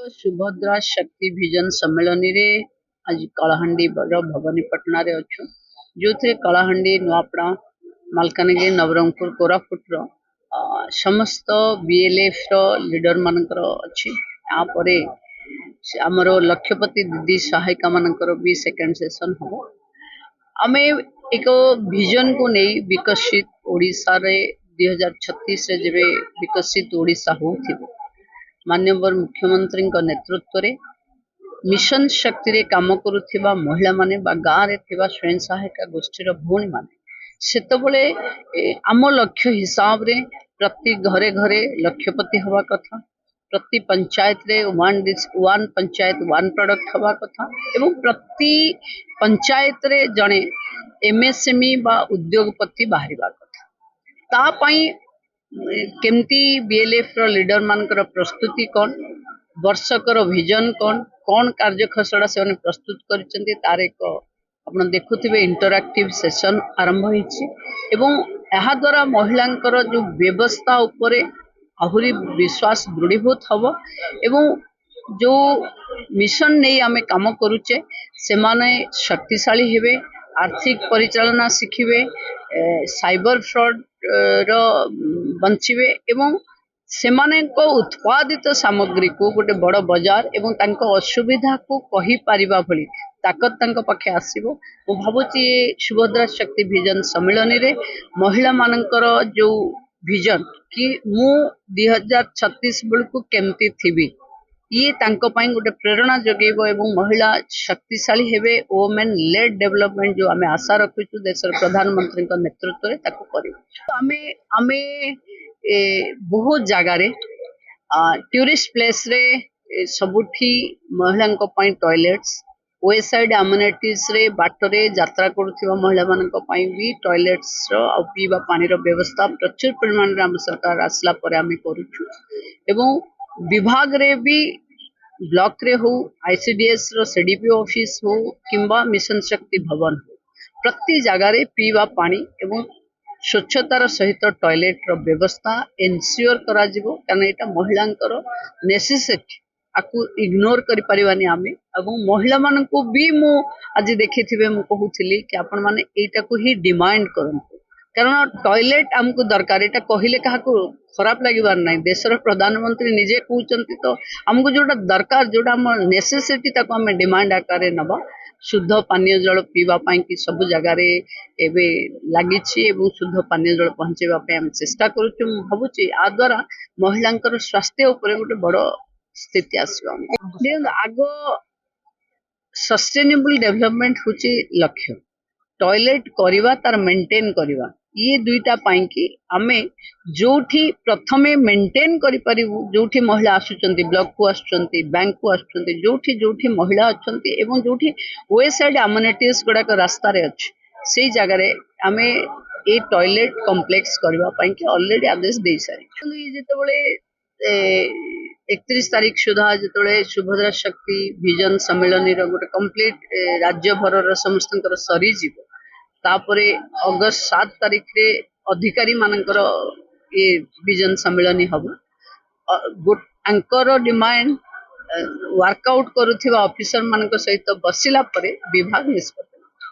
सुभद्रा शक्ति विजन सम्मेलन रे आज कलाहांडी भवानीपाटना रे अच्छु जो थे कलाहांडी नुआपड़ा मालकानगिरी नवरंगपुर कोरापुट समस्त बीएलएफ लीडर मानकर अच्छी यापर आमर लक्षपति दीदी सहायिका मानकर भी सेकेंड सेशन हम आमे एक विजन को नहीं विकसित ओडिशा रे 2036 रे जेबे विकसित ओडिशा होथिबो माननीय मुख्यमंत्री नेतृत्व रे मिशन शक्ति रे काम करुथिबा महिला माने बा गाँ रे थिबा स्वयं सहायिका गोष्ठी भौणी माने सेतबले आम लक्ष्य हिसाब रे प्रति घरे घरे लक्षपति हवा कथा प्रति पंचायत रे वन पंचायत वन प्रोडक्ट हवा कथा एवं प्रति पंचायत रे जणे एमएसएमई बा उद्योगपति बाहरिबा कथा ता पई केमती बीएलएफ रो लीडर मानकर प्रस्तुति कौन वर्षकर विजन कौन कौन कार्य खसड़ा से प्रस्तुत करिसेंती तार एक आपण देखुथिबे इंटरैक्टिव सेशन आरंभ होईछि एवं एहा द्वारा महिलांकर जो व्यवस्था उपरे आहुरी विश्वास दृढ़ीभूत हबो एवं जो मिशन नहीं आमे काम करूचे से माने शक्तिशाली हेबे आर्थिक परिचालना शिखिबे साइबर फ्रॉड रो बंचिबे एवं सेमाने को उत्पादित सामग्री को गोटे बड़ बाजार एवं तांको असुविधा को कहि पारिबा भली ताकत तांको पाखे आसीबो मु भाबुची सुभद्रा शक्ति विजन सम्मेलन रे महिला मानकर जो विजन कि मु 2036 बेलू केमती थिबी ये तांको पाई गोटे प्रेरणा जगेबो एवं महिला शक्तिशाली हेबे वुमेन लेड डेवलपमेंट जो आमे आशा रखुछु देशर प्रधानमंत्री नेतृत्व रे ताको करिबो तो आमे बहुत जगार टूरिस्ट प्लेस रे सबुठी महिला टॉयलेट्स वेसाइड अम्यूनिटीज रे बाटरे यात्रा करुथिबा महिला मानक पई भी टॉयलेट्स रो आ पीवा पानी रो व्यवस्था प्रचुर परिमाण रे हम सरकार आसला परे आमे करूछु एवं विभाग रे भी ब्लॉक रे हो आईसीडीएस रो सीडीपी ऑफिस हो किंबा मिशन शक्ति भवन हो प्रति जगार पीवा पानी एवं स्वच्छतार सहित टॉयलेट रो व्यवस्था एनश्योर करा जिवो कारण एटा महिलांकर नेसेसिटी आकु इग्नोर करि परिबानी आमे एवं महिला मानन को भी मु आज देखिथिबे मु कहूथिली कि आपण माने एटा को ही डिमांड करंतु कारण टॉयलेट हमको दरकार एटा कहिले काहा को खराब लागिबार नै देशर प्रधानमंत्री निजे कहउचंती तो हमको जोटा दरकार जोटा हम नेसेसिटी ताको हम डिमांड आकारे नबा शुद्ध पानीय जल पीवा पाई कि सब जगार एबे लागिछि एवं शुद्ध पानीय जल पहुंचेबा पे हम चेष्टा करूछु मु भाबुछि आ द्वारा महिलांकर स्वास्थ्य ऊपर गोटे बड़ स्थिति आसबा आगो सस्टेनेबल डेवलपमेंट होछि लक्ष्य टॉयलेट करिवा तार मेंटेन करिवा ये दुईटा पाई कि आमे जोठी प्रथमे मेंटेन करि परिबु जोठी महिला आसुचंती ब्लॉक को आसुचंती बैंक को आसुचंती जोठी जोठी महिला अछंती एवं जोठी वेसाइड अम्यूनिटीज गुडा को रास्ता रे अछि सेई जगह रे आमे ए टॉयलेट कॉम्प्लेक्स करबा पाई कि ऑलरेडी आदेश दे सारी କିନ୍ତୁ ये जेतबळे 31 तारीख सुधा जेतबळे सुभद्रा शक्ति विजन सम्मेलन रो गोटे कंप्लीट राज्य भर समस्तंकर सरी जीवो तापरे अगस्त 7 तारीख रे अधिकारी मानकर ये विजन सम्मेलन हम अंकर डिमांड वर्कआउट करुथिबा ऑफिसर मानक सहित बसिला परे विभाग निष्पत्ति